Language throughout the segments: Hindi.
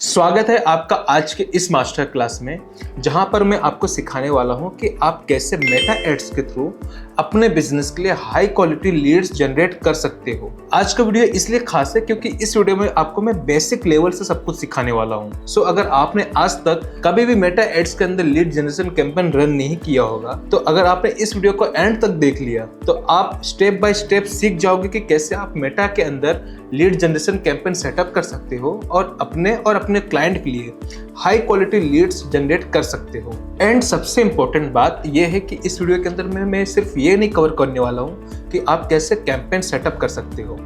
स्वागत है आपका आज के इस मास्टर क्लास में, जहां पर मैं आपको सिखाने वाला हूं कि आप कैसे मेटा एड्स के थ्रू अपने बिजनेस के लिए हाई क्वालिटी लीड्स जनरेट कर सकते हो। आज का वीडियो इसलिए खास है क्योंकि इस वीडियो में आपको मैं बेसिक लेवल से सब कुछ सिखाने वाला हूं। सो अगर आपने आज तक कभी भी मेटा एड्स के अंदर लीड जनरेशन कैंपेन रन नहीं किया होगा, तो अगर आपने इस वीडियो को एंड तक देख लिया तो आप स्टेप बाय स्टेप सीख जाओगे कि कैसे आप मेटा के अंदर लीड जनरेशन कैंपेन सेटअप कर सकते हो और अपने क्लाइंट के लिए हाई क्वालिटी लीड्स जनरेट कर सकते हो। एंड सबसे इंपॉर्टेंट बात यह है कि इस वीडियो के अंदर मैं सिर्फ ये नहीं कवर करने वाला हूँ कि आप कैसे कैंपेन सेटअप कर सकते हो,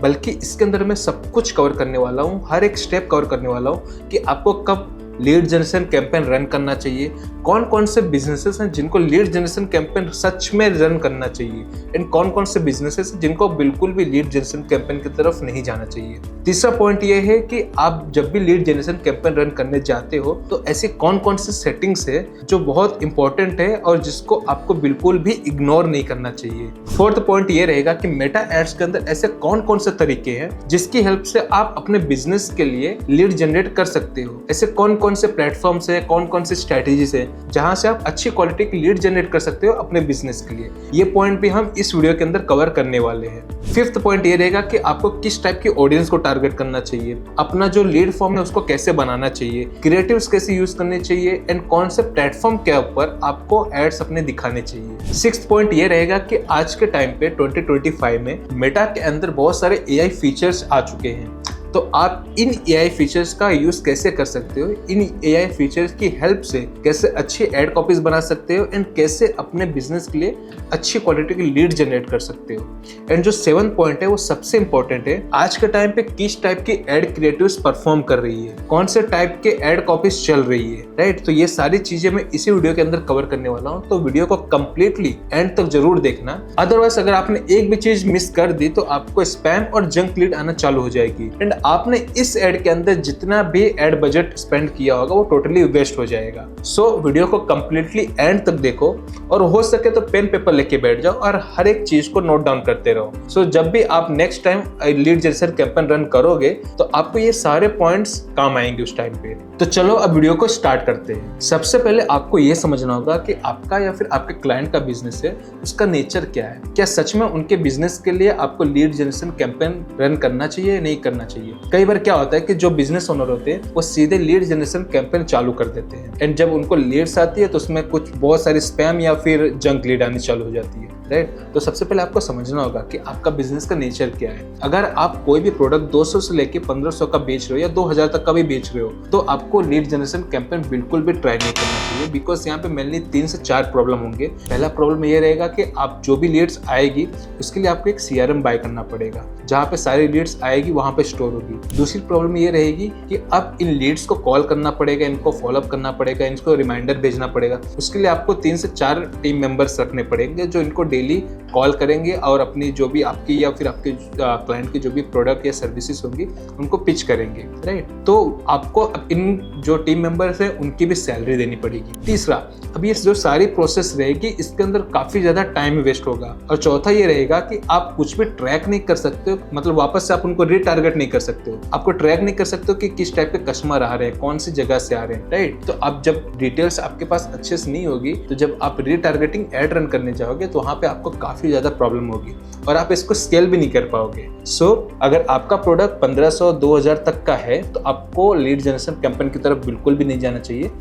बल्कि इसके अंदर मैं सब कुछ कवर करने वाला हूँ, हर एक स्टेप कवर करने वाला हूँ कि आपको कब लीड जनरेशन कैंपेन रन करना चाहिए, कौन कौन से बिजनेसेस हैं जिनको लीड जनरेशन कैंपेन सच में रन करना चाहिए एंड कौन कौन से बिजनेसेस हैं जिनको बिल्कुल भी लीड जनरेशन कैंपेन की तरफ नहीं जाना चाहिए। तीसरा पॉइंट ये है कि आप जब भी लीड जनरेशन कैंपेन रन करने जाते हो तो ऐसी कौन कौन सी सेटिंग्स है जो बहुत इंपॉर्टेंट है और जिसको आपको बिल्कुल भी इग्नोर नहीं करना चाहिए। फोर्थ पॉइंट ये रहेगा कि मेटा एड्स के अंदर ऐसे कौन कौन से तरीके हैं जिसकी हेल्प से आप अपने बिजनेस के लिए लीड जनरेट कर सकते हो। ऐसे कौन कौन से प्लेटफॉर्म्स है, कौन कौन सी स्ट्रेटेजीज है जहां से आप अच्छी क्वालिटी की लीड जनरेट कर सकते हो अपने बिजनेस के लिए। ये पॉइंट भी हम इस वीडियो के अंदर कवर करने वाले हैं। फिफ्थ पॉइंट ये रहेगा कि आपको किस टाइप की ऑडियंस को टारगेट करना चाहिए, अपना जो लीड फॉर्म है उसको कैसे बनाना चाहिए, क्रिएटिव्स कैसे यूज करने चाहिए एंड कौन से प्लेटफॉर्म के ऊपर आपको एड्स अपने दिखाने चाहिए। सिक्स्थ पॉइंट ये रहेगा कि आज के टाइम पे 2025 में मेटा के अंदर बहुत सारे एआई फीचर्स आ चुके हैं, तो आप इन एआई फीचर्स का यूज कैसे कर सकते हो, इन एआई फीचर्स की हेल्प से कैसे अच्छी एड कॉपीज बना सकते हो एंड कैसे अपने बिजनेस के लिए अच्छी क्वालिटी की लीड जनरेट कर सकते हो। एंड जो 7th पॉइंट है वो सबसे इंपॉर्टेंट है, आज के टाइम पे किस टाइप की एड क्रिएटिव्स परफॉर्म कर रही है, कौन से टाइप के एड कॉपीज चल रही है, राइट। तो ये सारी चीजें मैं इसी वीडियो के अंदर कवर करने वाला हूँ, तो वीडियो को कंप्लीटली एंड तक जरूर देखना। अदरवाइज अगर आपने एक भी चीज मिस कर दी तो आपको स्पैम और जंक लीड आना चालू हो जाएगी एंड आपने इस एड के अंदर जितना भी एड बजट स्पेंड किया होगा वो टोटली वेस्ट हो जाएगा। सो वीडियो को कंप्लीटली एंड तक देखो और हो सके तो पेन पेपर लेके बैठ जाओ और हर एक चीज को नोट डाउन करते रहो। सो जब भी आप next time lead generation campaign run करोगे तो आपको ये सारे पॉइंट्स काम आएंगे उस टाइम पे। तो चलो अब वीडियो को स्टार्ट करते हैं। सबसे पहले आपको ये समझना होगा कि आपका या फिर आपके क्लाइंट का बिजनेस है, उसका नेचर क्या है, क्या सच में उनके बिजनेस के लिए आपको लीड जनरेशन कैंपेन रन करना चाहिए या नहीं करना चाहिए। कई बार क्या होता है कि जो बिजनेस ओनर होते हैं वो सीधे लीड जनरेशन कैंपेन चालू कर देते हैं एंड जब उनको लीड्स आती है तो उसमें कुछ बहुत सारी स्पैम या फिर जंक लीड आनी चालू हो जाती है, राइट। तो सबसे पहले आपको समझना होगा कि आपका बिजनेस का नेचर क्या है। अगर आप कोई भी प्रोडक्ट 200 से लेके 1500 का बेच रहे हो या 2000 तक का भी बेच रहे हो तो आपको लीड जनरेशन कैंपेन बिल्कुल भी ट्राई नहीं करना चाहिए, बिकॉज यहाँ पे मेनली 3 से 4 प्रॉब्लम होंगे। पहला प्रॉब्लम ये रहेगा कि आप जो भी लीड्स आएगी उसके लिए आपको एक CRM बाय करना पड़ेगा, जहाँ पे सारी लीड्स आएगी वहां पे स्टोर होगी। दूसरी प्रॉब्लम ये रहेगी कि अब इन लीड्स को कॉल करना पड़ेगा, इनको फॉलोअप करना पड़ेगा, इनको रिमाइंडर भेजना पड़ेगा। उसके लिए आपको 3 से 4 टीम मेंबर्स रखने पड़ेंगे जो इनको डेली कॉल करेंगे और अपनी जो भी आपकी या फिर आपके क्लाइंट की जो भी प्रोडक्ट या सर्विसेज होंगी उनको पिच करेंगे, राइट। तो आपको इन जो टीम मेंबर्स हैं उनकी भी सैलरी देनी पड़ेगी। तीसरा, अब ये जो सारी प्रोसेस रहेगी इसके अंदर काफी ज्यादा टाइम वेस्ट होगा। और चौथा ये रहेगा कि आप कुछ भी ट्रैक नहीं कर सकते हो, मतलब वापस से आप उनको रीटारगेट नहीं कर सकते हो, आपको ट्रैक नहीं कर सकते हो कि किस टाइप के कस्टमर आ रहे हैं, कौन सी जगह से आ रहे हैं, राइट। तो आप जब डिटेल्स आपके पास अच्छे से नहीं होगी तो जब आप रीटारगेटिंग एड रन करने जाओगे तो वहां पे आपको काफी ज्यादा प्रॉब्लम होगी और आप इसको स्केल भी नहीं कर पाओगे। सो अगर आपका प्रोडक्ट 1500-2000 तक का है तो आपको लीड जनरेशन कैंपेन की तरफ बिल्कुल भी नहीं जाना चाहिए।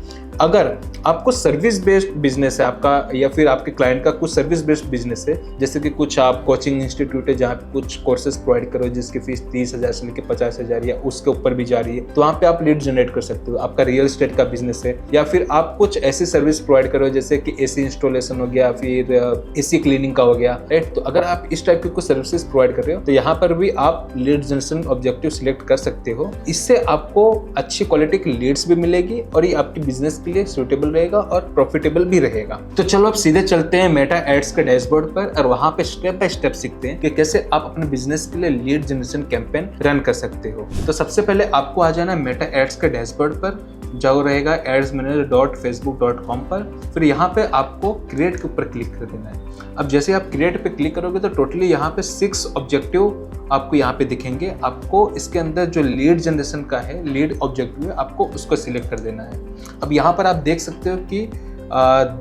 अगर आपको सर्विस बेस्ड बिजनेस है आपका या फिर आपके क्लाइंट का कुछ सर्विस बेस्ड बिजनेस है, जैसे कि कुछ आप कोचिंग इंस्टीट्यूट है जहाँ पे कुछ कोर्सेज प्रोवाइड करो जिसकी फीस 30,000 से लेकर 50,000 या उसके ऊपर भी जा रही है, तो वहाँ पे आप लीड जनरेट कर सकते हो। आपका रियल एस्टेट का बिजनेस है या फिर आप कुछ ऐसी सर्विस प्रोवाइड करो जैसे कि AC इंस्टॉलेशन हो गया, फिर AC क्लीनिंग का हो गया, राइट। तो अगर आप इस टाइप की कुछ सर्विसेज प्रोवाइड कर रहे हो तो यहाँ पर भी आप लीड जनरेशन ऑब्जेक्टिव सिलेक्ट कर सकते हो। इससे आपको अच्छी क्वालिटी की लीड्स भी मिलेगी और ये आपके बिजनेस के लिए सूटेबल रहेगा और प्रॉफिटेबल भी रहेगा। तो चलो अब सीधे चलते हैं मेटा एड्स के डैशबोर्ड पर और वहां पे स्टेप बाय स्टेप सीखते हैं कि कैसे आप अपने बिजनेस के लिए लीड जनरेशन कैंपेन रन कर सकते हो। तो सबसे पहले आपको आ जाना है मेटा एड्स के डैशबोर्ड पर, जो रहेगा adsmanager.facebook.com पर। फिर यहाँ पे आपको क्रिएट के ऊपर क्लिक कर देना है। अब जैसे आप क्रिएट पे क्लिक करोगे तो टोटली यहाँ पे 6 ऑब्जेक्टिव आपको यहाँ पे दिखेंगे। आपको इसके अंदर जो लीड जनरेशन का है, लीड ऑब्जेक्टिव है, आपको उसको सिलेक्ट कर देना है। अब यहाँ पर आप देख सकते हो कि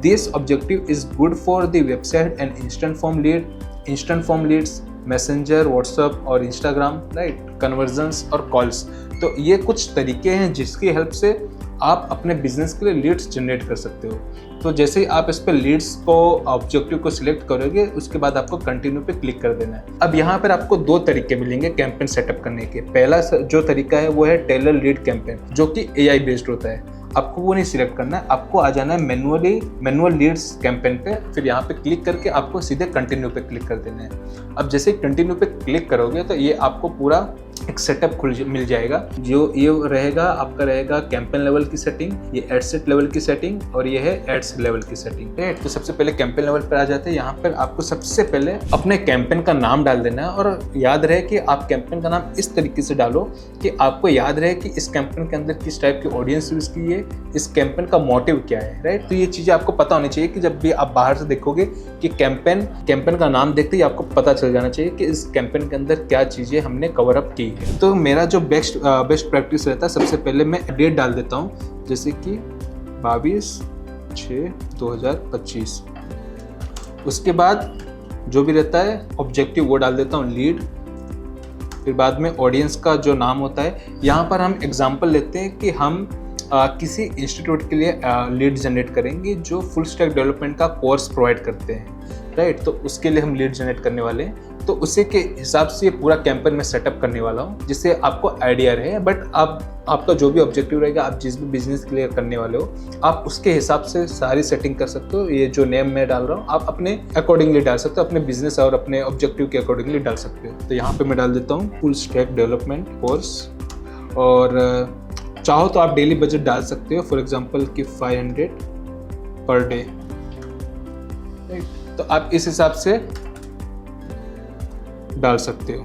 this objective is good for the website and instant form leads, Messenger, WhatsApp और इंस्टाग्राम, राइट, कन्वर्जन्स और कॉल्स। तो ये कुछ तरीके हैं जिसकी हेल्प से आप अपने बिजनेस के लिए लीड्स जनरेट कर सकते हो। तो जैसे ही आप इस पर लीड्स को, ऑब्जेक्टिव को सिलेक्ट करोगे, उसके बाद आपको कंटिन्यू पे क्लिक कर देना है। अब यहाँ पर आपको दो तरीके मिलेंगे कैंपेन सेटअप करने के। पहला जो तरीका है वो है टेलर लीड कैंपेन, जो कि AI बेस्ड होता है। आपको वो नहीं सिलेक्ट करना है, आपको आ जाना है मैनुअल लीड्स कैंपेन पे। फिर यहाँ पे क्लिक करके आपको सीधे कंटिन्यू पे क्लिक कर देना है। अब जैसे कंटिन्यू पे क्लिक करोगे तो ये आपको पूरा एक सेटअप मिल जाएगा। जो ये रहेगा आपका रहेगा कैंपेन लेवल की सेटिंग, ये एड सेट लेवल की सेटिंग, और ये है एड्स लेवल की सेटिंग, राइट। तो सबसे पहले कैंपेन लेवल पर आ जाते हैं। यहाँ पर आपको सबसे पहले अपने कैंपेन का नाम डाल देना है, और याद रहे कि आप कैंपेन का नाम इस तरीके से डालो कि आपको याद रहे कि इस कैंपेन के अंदर किस टाइप की ऑडियंस यूज की है, इस कैंपेन का मोटिव क्या है, राइट। तो ये चीजें आपको पता होनी चाहिए कि जब भी आप बाहर से देखोगे कि कैंपेन का नाम देखते ही आपको पता चल जाना चाहिए कि इस कैंपेन के अंदर क्या चीजें हमने कवर अप की है। तो मेरा जो बेस्ट प्रैक्टिस रहता है, सबसे पहले मैं डेट डाल देता हूँ, जैसे कि 22/6/2025। उसके बाद जो भी रहता है ऑब्जेक्टिव वो डाल देता हूँ, लीड। फिर बाद में ऑडियंस का जो नाम होता है, यहाँ पर हम एग्जांपल लेते हैं कि हम किसी इंस्टीट्यूट के लिए लीड जनरेट करेंगे जो फुल स्टैक डेवलपमेंट का कोर्स प्रोवाइड करते हैं, राइट। तो उसके लिए हम लीड जनरेट करने वाले हैं। तो उसी के हिसाब से ये पूरा कैंपेन में सेटअप करने वाला हूँ, जिससे आपको आइडिया रहे। बट आपका जो भी ऑब्जेक्टिव रहेगा, आप जिस भी बिजनेस के लिए करने वाले हो, आप उसके हिसाब से सारी सेटिंग कर सकते हो। ये जो नेम मैं डाल रहा हूँ, आप अपने अकॉर्डिंगली डाल सकते हो, अपने बिजनेस और अपने ऑब्जेक्टिव के अकॉर्डिंगली डाल सकते हो। तो यहाँ पे मैं डाल देता हूँ फुल स्टैक डेवलपमेंट कोर्स, और चाहो तो आप डेली बजट डाल सकते हो, फॉर एग्जाम्पल कि 500 पर डे, राइट। तो आप इस हिसाब से डाल सकते हो।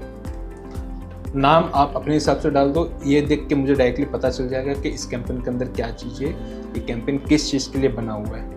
नाम आप अपने हिसाब से डाल दो। ये देख के मुझे डायरेक्टली पता चल जाएगा कि इस कैंपेन के अंदर क्या चीज़ है, ये कैंपेन किस चीज़ के लिए बना हुआ है,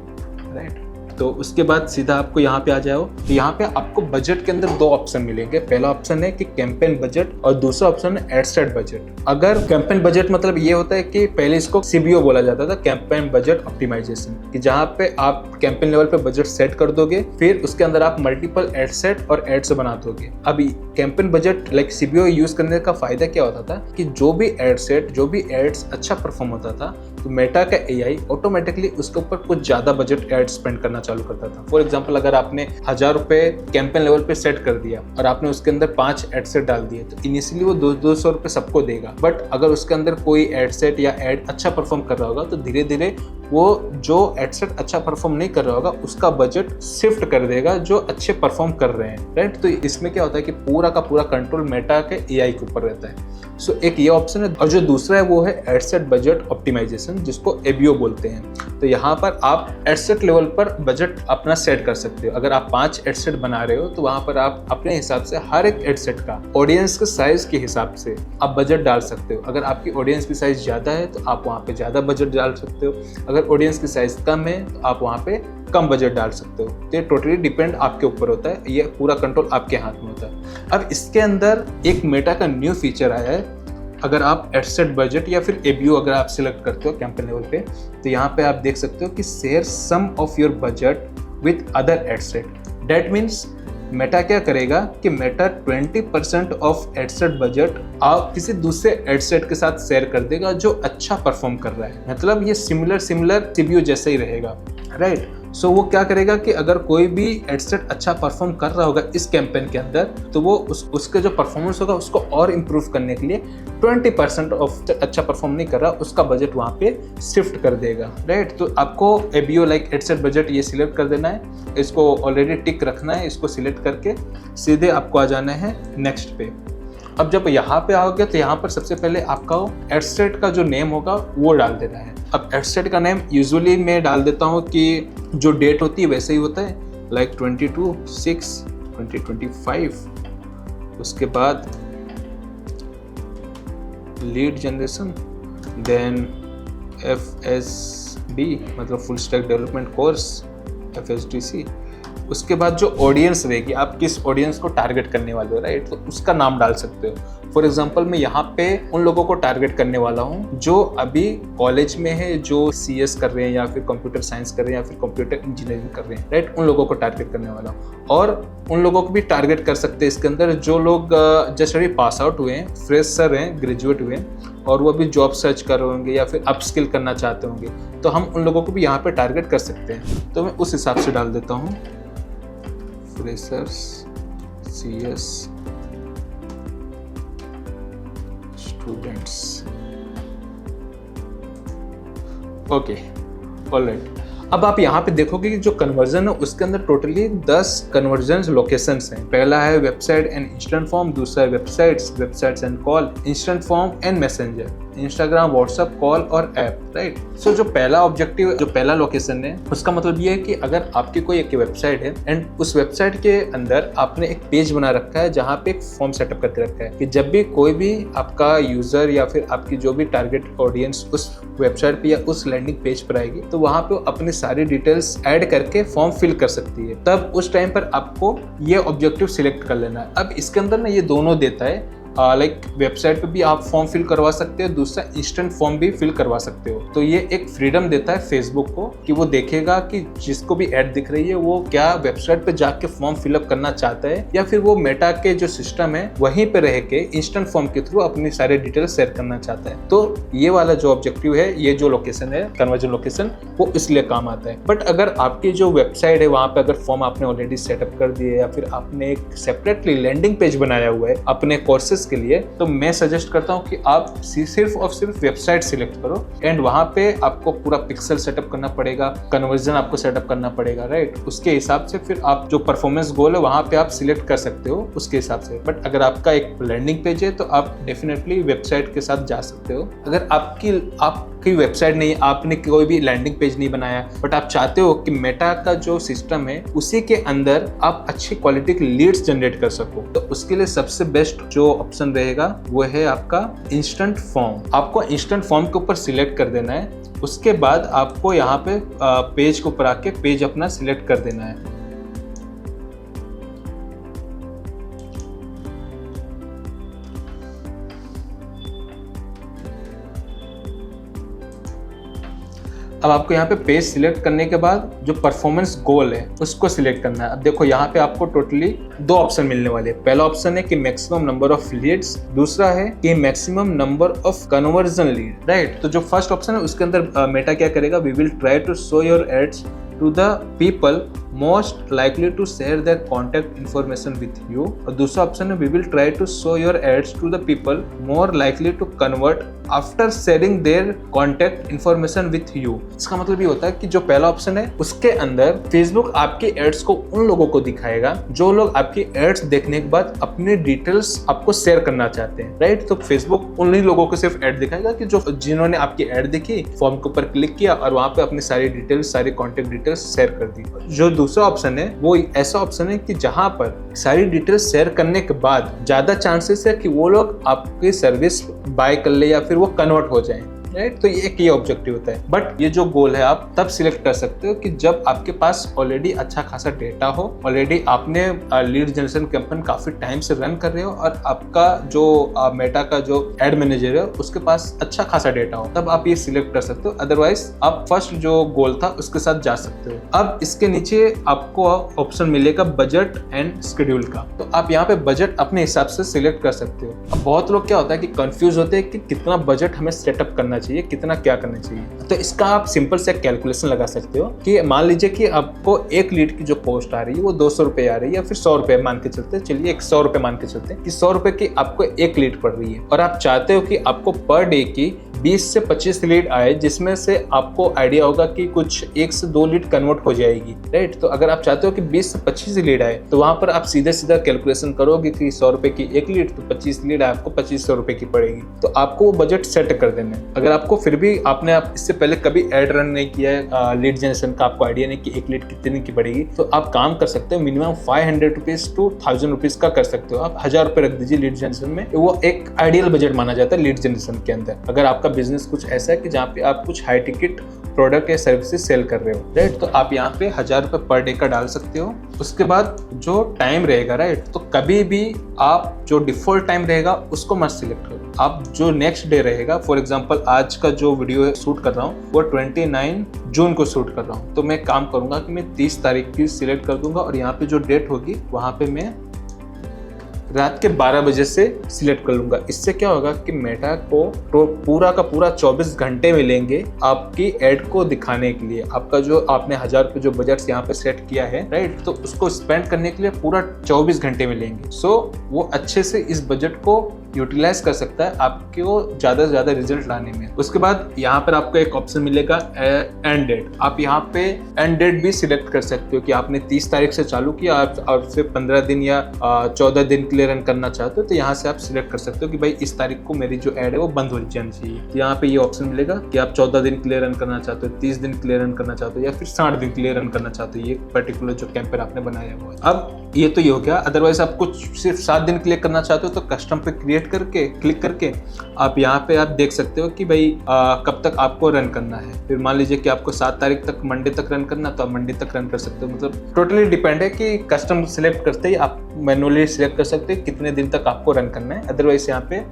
राइट। तो उसके बाद सीधा आपको यहाँ पे आ जाओ, तो यहाँ पे आपको बजट के अंदर दो ऑप्शन मिलेंगे। पहला ऑप्शन है कि कैंपेन बजट, और दूसरा ऑप्शन है एड सेट बजट। अगर कैंपेन बजट मतलब ये होता है कि पहले इसको CBO बोला जाता था, कैंपेन बजट ऑप्टिमाइजेशन, कि जहाँ पे आप कैंपेन लेवल पे बजट सेट कर दोगे, फिर उसके अंदर आप मल्टीपल एड सेट और एड्स बना दोगे। अभी campaign budget like CBO use करने का फायदा क्या होता था कि जो भी एड सेट, जो भी एड्स अच्छा परफॉर्म होता था, तो मेटा का AI ऑटोमेटिकली उसके ऊपर कुछ ज्यादा बजट एड स्पेंड करना चालू करता था। फॉर एग्जांपल, अगर आपने 1000 रुपए कैंपेन लेवल पे सेट कर दिया और आपने उसके अंदर 5 एड सेट डाल दिए, तो इनिशियली वो 200 रुपए सबको देगा। बट अगर उसके अंदर कोई एड सेट या एड अच्छा परफॉर्म कर रहा होगा, तो धीरे धीरे वो जो एड सेट अच्छा परफॉर्म नहीं कर रहा होगा, उसका बजट शिफ्ट कर देगा जो अच्छे परफॉर्म कर रहे हैं, राइट। तो इसमें क्या होता है कि पूरा का पूरा कंट्रोल मेटा के AI के ऊपर रहता है। सो एक ये ऑप्शन है, और जो दूसरा है वो है एड सेट बजट ऑप्टिमाइजेशन, जिसको ABO बोलते हैं। तो यहाँ पर आप एड सेट लेवल पर बजट अपना सेट कर सकते हो। अगर आप 5 एड सेट बना रहे हो, तो वहाँ पर आप अपने हिसाब से हर एक एड सेट का ऑडियंस के साइज के हिसाब से आप बजट डाल सकते हो। अगर आपकी ऑडियंस की साइज ज़्यादा है, तो आप वहाँ पे ज़्यादा बजट डाल सकते हो। अगर ऑडियंस की साइज कम है, तो आप वहाँ पे कम बजट डाल सकते हो। तो ये टोटली डिपेंड आपके ऊपर होता है, ये पूरा कंट्रोल आपके हाथ में होता है। अब इसके अंदर एक मेटा का न्यू फीचर आया है। अगर आप एड सेट बजट या फिर ABO अगर आप सिलेक्ट करते हो कैंपेन लेवल पे, तो यहाँ पे आप देख सकते हो कि share some of your budget with other ad set. That means Meta क्या करेगा कि Meta 20% of ad set budget आप किसी दूसरे एड सेट के साथ शेयर कर देगा जो अच्छा परफॉर्म कर रहा है। मतलब ये सिमिलर CBO जैसे ही रहेगा, राइट। सो वो क्या करेगा कि अगर कोई भी एड सेट अच्छा परफॉर्म कर रहा होगा इस कैंपेन के अंदर, तो वो उसके जो परफॉर्मेंस होगा उसको और इम्प्रूव करने के लिए 20% ऑफ अच्छा परफॉर्म नहीं कर रहा, उसका बजट वहाँ पे शिफ्ट कर देगा, राइट। तो आपको ABO like add set budget ये सिलेक्ट कर देना है, इसको ऑलरेडी टिक रखना है, इसको सिलेक्ट करके सीधे आपको आ जाना है नेक्स्ट पे। अब जब यहाँ पे आओगे, तो यहाँ पर सबसे पहले आपका एड सेट का जो नेम होगा वो डाल देना है। अब एड सेट का नेम यूजुअली मैं डाल देता हूँ कि जो डेट होती है वैसे ही होता है, लाइक 22/6/2025। उसके बाद लीड जनरेशन, देन FSB मतलब full stack development course, FSDC, उसके बाद जो ऑडियंस रहेगी, आप किस ऑडियंस को टारगेट करने वाले हो, राइट, तो उसका नाम डाल सकते हो। फॉर एग्जांपल मैं यहाँ पे उन लोगों को टारगेट करने वाला हूँ जो अभी कॉलेज में है, जो सीएस कर रहे हैं या फिर कंप्यूटर साइंस कर रहे हैं या फिर कंप्यूटर इंजीनियरिंग कर रहे हैं, राइट, उन लोगों को टारगेट करने वाला हूँ। और उन लोगों को भी टारगेट कर सकते हैं इसके अंदर जो लोग जस्ट अभी पास आउट हुए हैं, फ्रेशर हैं, ग्रेजुएट हुए हैं और वो अभी जॉब सर्च कर रहे होंगे या फिर अपस्किल करना चाहते होंगे, तो हम उन लोगों को भी यहाँ पे टारगेट कर सकते हैं। तो मैं उस हिसाब से डाल देता हूँ freshers CS students. Okay, alright. अब आप यहाँ पे देखोगे कि जो कन्वर्जन है उसके अंदर टोटली 10 कन्वर्जन लोकेशंस हैं। पहला है वेबसाइट एंड इंस्टेंट फॉर्म, दूसरा है websites and call, instant form and messenger, Instagram, WhatsApp, call और ऐप, राइट। सो जो पहला ऑब्जेक्टिव, जो पहला लोकेशन है, उसका मतलब ये है कि अगर आपकी कोई एक वेबसाइट है एंड उस वेबसाइट के अंदर आपने एक पेज बना रखा है जहाँ पे एक फॉर्म सेटअप करके रखा है कि जब भी कोई भी आपका यूजर या फिर आपकी जो भी टारगेट ऑडियंस उस वेबसाइट पे या उस लैंडिंग पेज पर आएगी तो वहाँ पे अपनी सारी डिटेल्स ऐड करके फॉर्म फिल कर सकती है। तब उस टाइम पर आपको ये ऑब्जेक्टिव सिलेक्ट कर लेना है। अब इसके अंदर ना ये दोनों देता है, लाइक वेबसाइट पे भी आप फॉर्म फिल करवा सकते हो, दूसरा इंस्टेंट फॉर्म भी फिल करवा सकते हो। तो ये एक फ्रीडम देता है फेसबुक को कि वो देखेगा कि जिसको भी ऐड दिख रही है वो क्या वेबसाइट पे जाके फॉर्म फिलअप करना चाहता है या फिर वो मेटा के जो सिस्टम है वहीं पे रह के इंस्टेंट फॉर्म के थ्रू अपनी सारे डिटेल्स शेयर करना चाहता है। तो ये वाला जो ऑब्जेक्टिव है, ये जो लोकेशन है कन्वर्जन लोकेशन, वो इसलिए काम आता है। बट अगर आपकी जो वेबसाइट है वहां पे अगर फॉर्म आपने ऑलरेडी सेटअप कर दिए या फिर आपने एक सेपरेटली लैंडिंग पेज बनाया हुआ है अपने कोर्सेज के लिए, तो मैं सजेस्ट करता हूं कि आप सिर्फ और सिर्फ वेबसाइट सिलेक्ट करो एंड वहां पे आपको पूरा पिक्सल सेटअप करना पड़ेगा, कन्वर्जन आपको सेटअप करना पड़ेगा, राइट। उसके हिसाब से फिर आप जो परफॉर्मेंस गोल है वहां पे आप सिलेक्ट कर सकते हो उसके हिसाब से। बट अगर आपका एक लैंडिंग पेज है तो आप डेफिनेटली वेबसाइट के साथ जा सकते हो। अगर आपकी वेबसाइट नहीं, आपने कोई भी लैंडिंग पेज नहीं बनाया बट आप चाहते हो कि मेटा का जो सिस्टम है उसी के अंदर आप अच्छी क्वालिटी की लीड्स जनरेट कर सको, तो उसके लिए सबसे बेस्ट जो ऑप्शन रहेगा वो है आपका इंस्टेंट फॉर्म। आपको इंस्टेंट फॉर्म के ऊपर सिलेक्ट कर देना है। उसके बाद आपको यहाँ पे पेज के ऊपर आके पेज अपना सिलेक्ट कर देना है। अब आपको यहाँ पे पेज सिलेक्ट करने के बाद जो परफॉर्मेंस गोल है उसको सिलेक्ट करना है। अब देखो यहाँ पे आपको टोटली 2 ऑप्शन मिलने वाले हैं। पहला ऑप्शन है कि मैक्सिमम नंबर ऑफ लीड्स, दूसरा है कि maximum number of conversion lead, right. तो जो फर्स्ट ऑप्शन है उसके अंदर मेटा क्या करेगा, we will try to show your ads to the people most likely to share their contact information with you। और दूसरा ऑप्शन है we will try to show your ads to the people more likely to convert after sharing their contact information with you। इसका मतलब ये होता है कि जो पहला ऑप्शन है उसके अंदर फेसबुक आपके एड्स को उन लोगों को दिखाएगा जो लोग आपकी एड्स देखने के बाद अपने डिटेल्स आपको शेयर करना चाहते हैं, राइट। तो फेसबुक उन्हीं लोगों को सिर्फ एड दिखाएगा कि जो जिन्होंने आपकी एड देखी, फॉर्म के ऊपर क्लिक किया और वहां पे अपनी सारी डिटेल्स, सारी कॉन्टेक्ट डिटेल्स शेयर कर दी। जो दूसरा ऑप्शन है वो ऐसा ऑप्शन है कि जहां पर सारी डिटेल्स शेयर करने के बाद ज्यादा चांसेस है कि वो लोग आपकी सर्विस बाय कर ले या फिर वो कन्वर्ट हो जाएं, राइट। तो ये ऑब्जेक्टिव होता है। बट ये जो गोल है आप तब सिलेक्ट कर सकते हो कि जब आपके पास ऑलरेडी अच्छा खासा डेटा हो, ऑलरेडी आपने लीड जनरेशन कैंपेन काफी टाइम से रन कर रहे हो और आपका जो मेटा का जो एड मैनेजर है उसके पास अच्छा खासा डेटा हो, तब आप ये सिलेक्ट कर सकते हो। अदरवाइज आप फर्स्ट जो गोल था उसके साथ जा सकते हो। अब इसके नीचे आपको ऑप्शन मिलेगा बजट एंड शेड्यूल का, तो आप यहाँ पे बजट अपने हिसाब से सिलेक्ट कर सकते हो। अब बहुत लोग क्या होता है कि कंफ्यूज होते हैं कि कितना बजट हमें सेटअप करना चाहिए, कितना क्या करना चाहिए। तो इसका आप सिंपल से कैलकुलेशन लगा सकते हो कि मान लीजिए कि आपको एक लीड की जो कॉस्ट आ रही है वो 200 रुपए आ रही है या फिर 100 रुपए मान के चलते हैं, चलिए 100 रुपए मान के चलते हैं कि 100 रुपए की आपको एक लीड पड़ रही है और आप चाहते हो कि आपको पर डे की 20 से 25 लीड आए, जिसमें से आपको आइडिया होगा कि कुछ 1 से 2 लीड कन्वर्ट हो जाएगी, राइट। तो अगर आप चाहते हो कि 20 से 25 लीड आए तो वहां पर आप सीधा कैलकुलेशन करोगे कि 100 रुपए की एक लीड तो 25 लीड आपको 2500 रुपए की पड़ेगी। तो आपको वो बजट सेट कर देना है। अगर अगर आपको फिर भी आपने आप इससे पहले कभी एड रन नहीं किया है, लीड जनरेशन का आपको आइडिया नहीं कि एक लीड कितने की पड़ेगी, तो आप काम कर सकते हो मिनिमम 500 रुपीज टू 1000 रुपीज का कर सकते हो। आप 1000 रुपए रख दीजिए लीड जनरेशन में, वो एक आइडियल बजट माना जाता है लीड जनरेशन के अंदर। अगर आपका बिजनेस कुछ ऐसा है कि जहाँ पे आप कुछ हाई टिकट प्रोडक्ट या सर्विसेज सेल कर रहे हो, राइट, तो आप यहाँ पे 1000 रुपए पर डे का डाल सकते हो। उसके बाद जो टाइम रहेगा, राइट, तो कभी भी आप जो डिफॉल्ट टाइम रहेगा उसको मत सिलेक्ट करो। आप जो नेक्स्ट डे रहेगा, फॉर एग्जांपल आज का जो वीडियो शूट कर रहा हूँ वो 29 जून को शूट कर रहा हूँ, तो मैं काम करूंगा कि मैं 30 तारीख की सिलेक्ट कर दूंगा और यहाँ पे जो डेट होगी वहां पे मैं रात के 12 बजे से सिलेक्ट कर लूंगा। इससे क्या होगा कि मेटा को तो पूरा का पूरा 24 घंटे मिलेंगे आपकी एड को दिखाने के लिए। आपका जो आपने 1000 रुपये जो बजट यहाँ पे सेट किया है, राइट, तो उसको स्पेंड करने के लिए पूरा 24 घंटे मिलेंगे। सो वो अच्छे से इस बजट को यूटिलाइज कर सकता है आपको ज्यादा से ज्यादा रिजल्ट लाने में। उसके बाद यहाँ पर आपको एक ऑप्शन मिलेगा एंड डेट। आप यहाँ पे एंड डेट भी सिलेक्ट कर सकते हो कि आपने 30 तारीख से चालू किया और फिर 15 दिन या 14 दिन के लिए रन करना चाहते हो, तो यहाँ से आप सिलेक्ट कर सकते हो कि भाई इस तारीख को मेरी जो एड है वो बंद हो जानी चाहिए। तो यहाँ पे ये ऑप्शन मिलेगा कि आप 14 दिन के लिए रन करना चाहते हो, 30 दिन के लिए रन करना चाहते हो या फिर 60 दिन के लिए रन करना चाहते हो, ये पर्टिकुलर जो कैंपेन आपने बनाया हुआ है। अब ये तो ये हो गया। अदरवाइज आप कुछ सिर्फ 7 दिन के लिए करना चाहते हो तो कस्टम पे क्रिएट करके क्लिक करके आप यहाँ पे आप देख सकते हो कि भाई कब तक आपको रन करना है। फिर मान लीजिए कि आपको 7 तारीख तक मंडे तक रन करना, तो आप मंडे तक रन कर सकते हो। मतलब टोटली डिपेंड है कि कस्टम सिलेक्ट करते ही आप मैनुअली सिलेक्ट कर सकते हैं कितने दिन तक आपको रन करना है। अदरवाइज यहाँ पे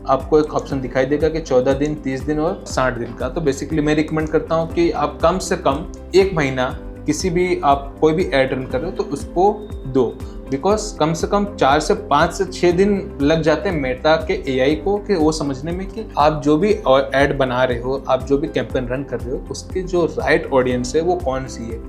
आपको एक ऑप्शन दिखाई देगा कि 14 दिन, 30 दिन और 60 दिन का। तो बेसिकली मैं रिकमेंड करता हूँ कि आप कम से कम 1 महीना किसी भी आप कोई भी एड रन कर रहे हो तो उसको दो, बिकॉज कम से कम 4 से 5 से 6 दिन लग जाते हैं मेटा के एआई को कि वो समझने में कि आप जो भी एड बना रहे हो, आप जो भी कैंपेन रन कर रहे हो, उसके जो राइट ऑडियंस है वो कौन सी है,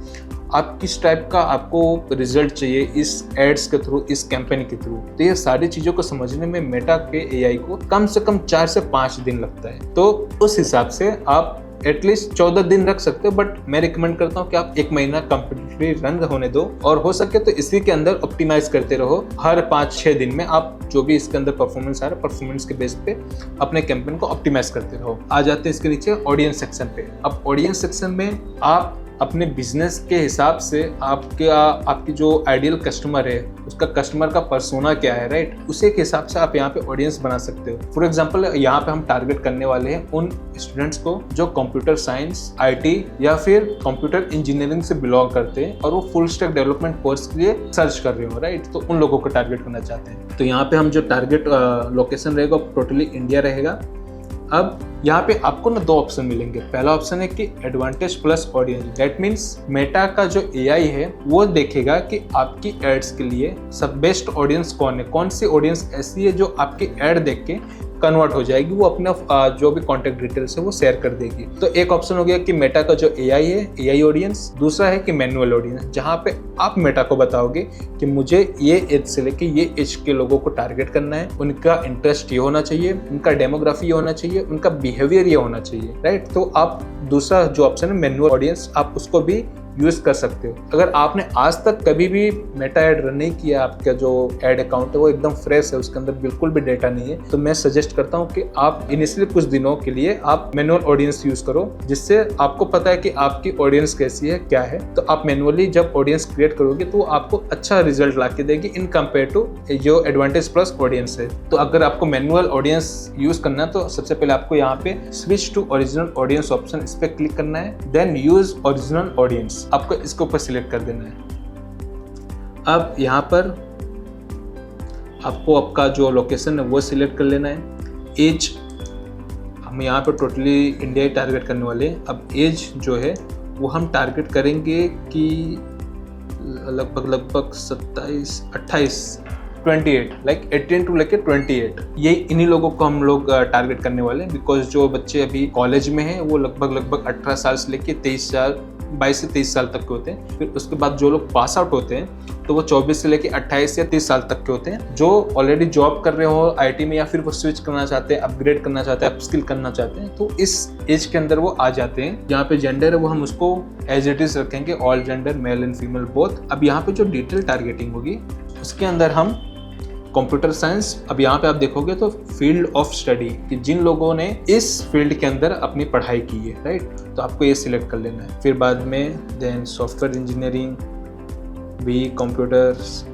आप किस टाइप का आपको रिजल्ट चाहिए इस एड्स के थ्रू, इस कैंपेन के थ्रू। तो ये सारी चीजों को समझने में मेटा के एआई को कम से कम 4 से 5 दिन लगता है। तो उस हिसाब से आप एटलीस्ट 14 दिन रख सकते हो, बट मैं रिकमेंड करता हूँ कि आप 1 महीना कंप्लीटली रन होने दो और हो सके तो इसी के अंदर ऑप्टिमाइज करते रहो। हर 5-6 दिन में आप जो भी इसके अंदर परफॉर्मेंस आ रहा है, परफॉर्मेंस के बेस पे अपने कैंपेन को ऑप्टिमाइज करते रहो। आ जाते हैं इसके नीचे ऑडियंस सेक्शन पे। अब ऑडियंस सेक्शन में आप अपने बिजनेस के हिसाब से आपकी जो आइडियल कस्टमर है उसका कस्टमर का पर्सोना क्या है, राइट, उसी के हिसाब से आप यहाँ पे ऑडियंस बना सकते हो। फॉर एग्जांपल यहाँ पे हम टारगेट करने वाले हैं उन स्टूडेंट्स को जो कंप्यूटर साइंस, आईटी या फिर कंप्यूटर इंजीनियरिंग से बिलोंग करते हैं और वो फुल स्टैक डेवलपमेंट कोर्स के लिए सर्च कर रहे हो, राइट, तो उन लोगों को टारगेट करना चाहते हैं। तो यहाँ पे हम जो टारगेट लोकेशन रहेगा टोटली इंडिया रहेगा। अब यहाँ पे आपको ना 2 ऑप्शन मिलेंगे। पहला ऑप्शन है कि advantage plus audience, that means Meta का जो एआई है वो देखेगा कि आपकी एड्स के लिए सब बेस्ट ऑडियंस कौन है, कौन सी ऑडियंस ऐसी है जो आपकी एड देख के कन्वर्ट हो जाएगी, वो अपना जो भी कॉन्टेक्ट डिटेल्स है वो शेयर कर देगी। तो एक ऑप्शन हो गया कि मेटा का जो एआई है, एआई ऑडियंस। दूसरा है कि मैनुअल ऑडियंस, जहाँ पे आप मेटा को बताओगे कि मुझे ये एज से लेके ये एज के लोगों को टारगेट करना है, उनका इंटरेस्ट ये होना चाहिए, उनका डेमोग्राफी ये होना चाहिए, उनका बिहेवियर ये होना चाहिए, राइट। तो आप दूसरा जो ऑप्शन है मैनुअल ऑडियंस, आप उसको भी यूज कर सकते हो। अगर आपने आज तक कभी भी मेटा एड रन नहीं किया, आपका जो एड अकाउंट है वो एकदम फ्रेश है, उसके अंदर बिल्कुल भी डेटा नहीं है, तो मैं सजेस्ट करता हूँ कि आप इनिशियली कुछ दिनों के लिए आप मैनुअल ऑडियंस यूज करो, जिससे आपको पता है कि आपकी ऑडियंस कैसी है, क्या है। तो आप मैनुअली जब ऑडियंस क्रिएट करोगे तो आपको अच्छा रिजल्ट ला के देगी इन कंपेयर टू जो एडवांटेज प्लस ऑडियंस है। तो अगर आपको मैनुअल ऑडियंस यूज करना है तो सबसे पहले आपको यहाँ पे switch to original audience option, इस पे क्लिक करना है, देन यूज ओरिजिनल ऑडियंस, आपको इसके ऊपर सिलेक्ट कर देना है। अब यहाँ पर आपको आपका जो लोकेशन है वो सिलेक्ट कर लेना है। एज हम यहाँ पर टोटली इंडिया टारगेट करने वाले हैं। अब एज जो है वो हम टारगेट करेंगे कि लगभग 27, 28, 28, लाइक 18 टू लेके 28, ये इन्हीं लोगों को हम लोग टारगेट करने वाले हैं। बिकॉज जो बच्चे अभी कॉलेज में हैं वो लगभग 18 साल से लेके 22 से 23 साल तक के होते हैं। फिर उसके बाद जो लोग पास आउट होते हैं तो वो 24 से लेके 28 या 30 साल तक के होते हैं। जो ऑलरेडी जॉब कर रहे हो आईटी में या फिर वो स्विच करना चाहते हैं, अपग्रेड करना चाहते हैं, अपस्किल करना चाहते हैं, तो इस एज के अंदर वो आ जाते हैं। यहाँ पे जेंडर है वो हम उसको एज इट इज रखेंगे, all gender, male and female both. अब यहाँ पे जो डिटेल टारगेटिंग होगी उसके अंदर हम कंप्यूटर साइंस। अब यहाँ पे आप देखोगे तो फील्ड ऑफ स्टडी कि जिन लोगों ने इस फील्ड के अंदर अपनी पढ़ाई की है, राइट, तो आपको ये सिलेक्ट कर लेना है। फिर बाद में then software engineering, B computers,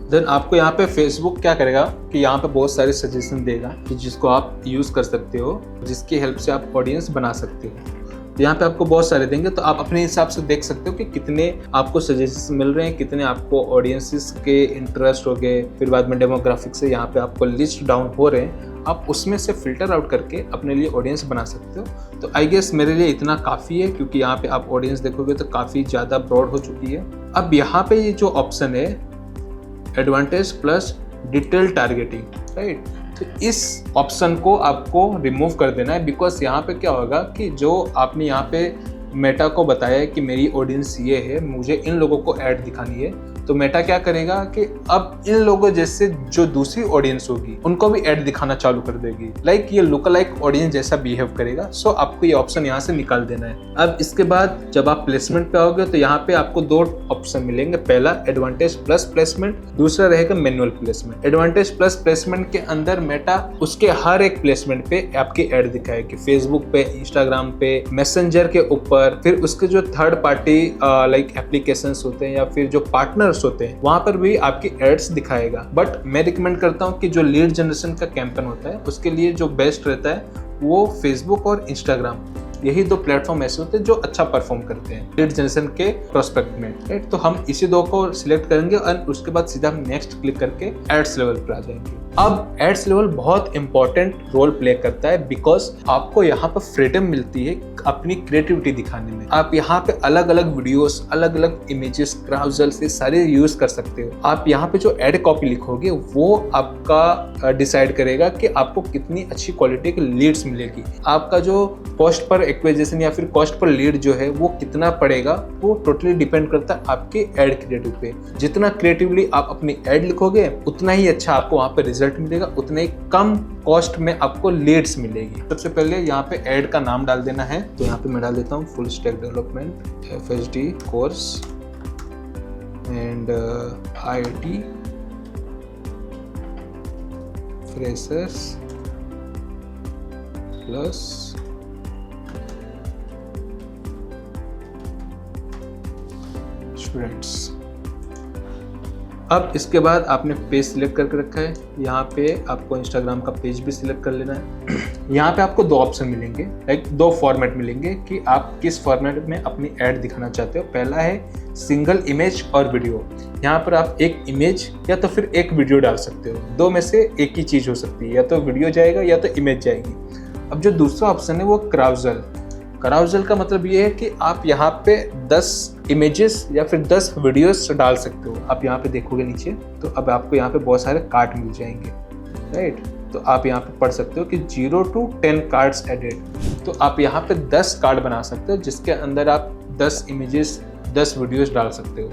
then आपको यहाँ पे फेसबुक क्या करेगा कि यहाँ पे बहुत सारे सजेशन देगा कि जिसको आप यूज़ कर सकते हो, जिसकी हेल्प से आप ऑडियंस बना सकते हो। तो यहाँ पे आपको बहुत सारे देंगे, तो आप अपने हिसाब से देख सकते हो कि कितने आपको सजेशन मिल रहे हैं, कितने आपको ऑडियंसेस के इंटरेस्ट हो गए। फिर बाद में डेमोग्राफिक से यहाँ पे आपको लिस्ट डाउन हो रहे हैं, आप उसमें से फिल्टर आउट करके अपने लिए ऑडियंस बना सकते हो। तो आई गेस मेरे लिए इतना काफ़ी है, क्योंकि यहाँ पे आप ऑडियंस देखोगे तो काफ़ी ज़्यादा ब्रॉड हो चुकी है। अब यहाँ पे ये जो ऑप्शन है advantage plus detail targeting, right, तो इस ऑप्शन को आपको रिमूव कर देना है। बिकॉज यहाँ पे क्या होगा कि जो आपने यहाँ पे मेटा को बताया है कि मेरी ऑडियंस ये है, मुझे इन लोगों को ऐड दिखानी है, तो मेटा क्या करेगा कि अब इन लोगों जैसे जो दूसरी ऑडियंस होगी उनको भी ऐड दिखाना चालू कर देगी। लाइक ये लुक लाइक ऑडियंस जैसा बिहेव करेगा। सो आपको ये ऑप्शन यहाँ से निकाल देना है। अब इसके बाद जब आप प्लेसमेंट पे आओगे तो यहाँ पे आपको दो ऑप्शन मिलेंगे। पहला एडवांटेज प्लस प्लेसमेंट, दूसरा रहेगा manual placement. Advantage plus placement के अंदर मेटा उसके हर एक प्लेसमेंट पे आपकी ऐड दिखाएगी, फेसबुक पे, इंस्टाग्राम पे, मैसेंजर के ऊपर, फिर उसके जो थर्ड पार्टी लाइक एप्लीकेशंस होते हैं या फिर जो पार्टनर होते हैं वहां पर भी आपकी एड्स दिखाएगा। बट मैं रिकमेंड करता हूं कि जो लीड जनरेशन का कैंपेन होता है उसके लिए जो बेस्ट रहता है वो फेसबुक और इंस्टाग्राम, यही दो प्लेटफॉर्म ऐसे होते हैं जो अच्छा परफॉर्म करते हैं लीड जनरेशन के प्रोस्पेक्ट में, राइट। तो हम इसी दो को सिलेक्ट करेंगे और उसके बाद सीधा हम नेक्स्ट क्लिक करके एड्स लेवल पर आ जाएंगे। अब एड्स लेवल बहुत इंपॉर्टेंट रोल प्ले करता है, बिकॉज आपको यहाँ पर फ्रीडम मिलती है अपनी क्रिएटिविटी दिखाने में। आप यहाँ पे अलग अलग वीडियोस, अलग अलग इमेजेस, क्राउजल्स, ये सारे यूज कर सकते हो। आप यहाँ पे जो एड कॉपी लिखोगे वो आपका डिसाइड करेगा कि आपको कितनी अच्छी क्वालिटी की लीड्स मिलेगी। आपका जो कॉस्ट पर एक्विजिशन या फिर कॉस्ट पर लीड जो है वो कितना पड़ेगा, वो टोटली डिपेंड करता है आपके एड क्रिएटिव पे। जितना क्रिएटिवली आप अपनी एड लिखोगे उतना ही अच्छा आपको वहाँ पे रिजल्ट मिलेगा, उतने ही कम कॉस्ट में आपको लीड्स मिलेगी। सबसे पहले यहाँ पे एड का नाम डाल देना है, तो यहाँ पे मैं डाल देता हूँ full stack development FSD course and IIT freshers plus students. अब इसके बाद आपने पेज सिलेक्ट करके रखा है, यहाँ पे आपको इंस्टाग्राम का पेज भी सिलेक्ट कर लेना है। यहाँ पे आपको दो ऑप्शन मिलेंगे, लाइक दो फॉर्मेट मिलेंगे कि आप किस फॉर्मेट में अपनी ऐड दिखाना चाहते हो। पहला है सिंगल इमेज और वीडियो। यहाँ पर आप एक इमेज या तो फिर एक वीडियो डाल सकते हो, दो में से एक ही चीज़ हो सकती है, या तो वीडियो जाएगा या तो इमेज जाएगी। अब जो दूसरा ऑप्शन है वो क्राउजल। क्राउजल का मतलब ये है कि आप यहाँ पे 10 इमेजेस या फिर 10 वीडियोस डाल सकते हो। आप यहाँ पे देखोगे नीचे तो अब आपको यहाँ पे बहुत सारे कार्ड मिल जाएंगे, राइट। तो आप यहाँ पे पढ़ सकते हो कि 0 to 10 कार्ड्स एडेड। तो आप यहाँ पे 10 कार्ड बना सकते हो जिसके अंदर आप 10 इमेजेस, 10 वीडियोस डाल सकते हो,